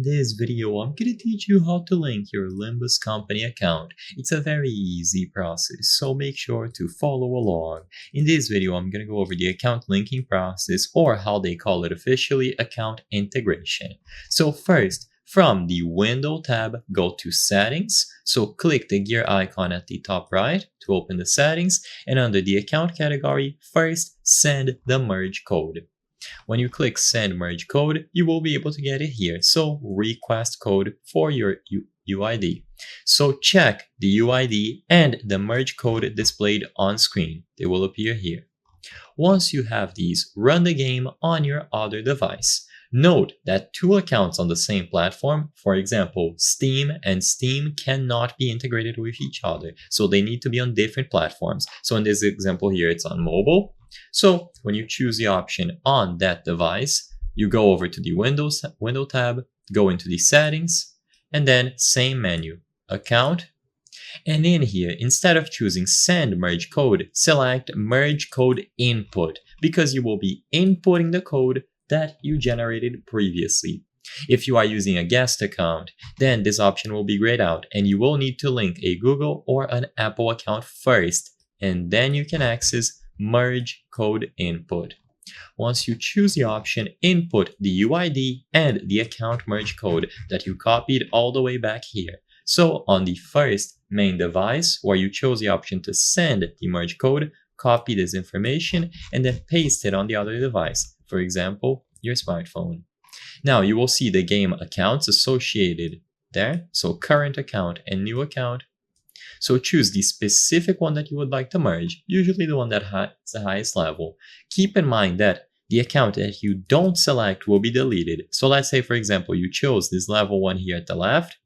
In this video, I'm going to teach you how to link your Limbus company account. It's a very easy process, so make sure to follow along. In this video, I'm going to go over the account linking process, or how they call it officially, account integration. So first, from the Window tab, go to Settings. So click the gear icon at the top right to open the settings, and under the account category, first send the merge code. When you click Send Merge Code, you will be able to get it here. So request code for your UID. So check the UID and the merge code displayed on screen. They will appear here. Once you have these, run the game on your other device. Note that two accounts on the same platform, for example, Steam and Steam, cannot be integrated with each other. So they need to be on different platforms. So in this example here, it's on mobile. So when you choose the option on that device, you go over to the Window tab, go into the Settings, and then same menu, Account. And in here, instead of choosing Send Merge Code, select Merge Code Input, because you will be inputting the code that you generated previously. If you are using a guest account, then this option will be grayed out, and you will need to link a Google or an Apple account first, and then you can access Merge Code Input. Once you choose the option, input the UID and the account merge code that you copied all the way back here. So on the first main device, where you chose the option to send the merge code, copy this information and then paste it on the other device, for example, your smartphone. Now you will see the game accounts associated there, so current account and new account. So choose the specific one that you would like to merge, usually the one that has the highest level. Keep in mind that the account that you don't select will be deleted. So let's say, for example, you chose this level 1 here at the left.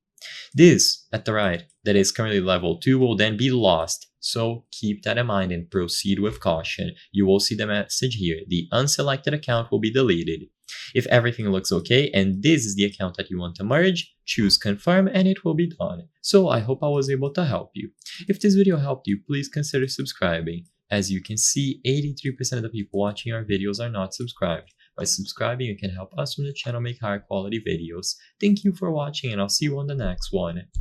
This at the right, that is currently level 2, will then be lost. So keep that in mind and proceed with caution. You will see the message here. The unselected account will be deleted. If everything looks okay and this is the account that you want to merge, choose confirm and it will be done. So I hope I was able to help you. If this video helped you, please consider subscribing. As you can see, 83% of the people watching our videos are not subscribed. By subscribing, you can help us from the channel make higher quality videos. Thank you for watching, and I'll see you on the next one.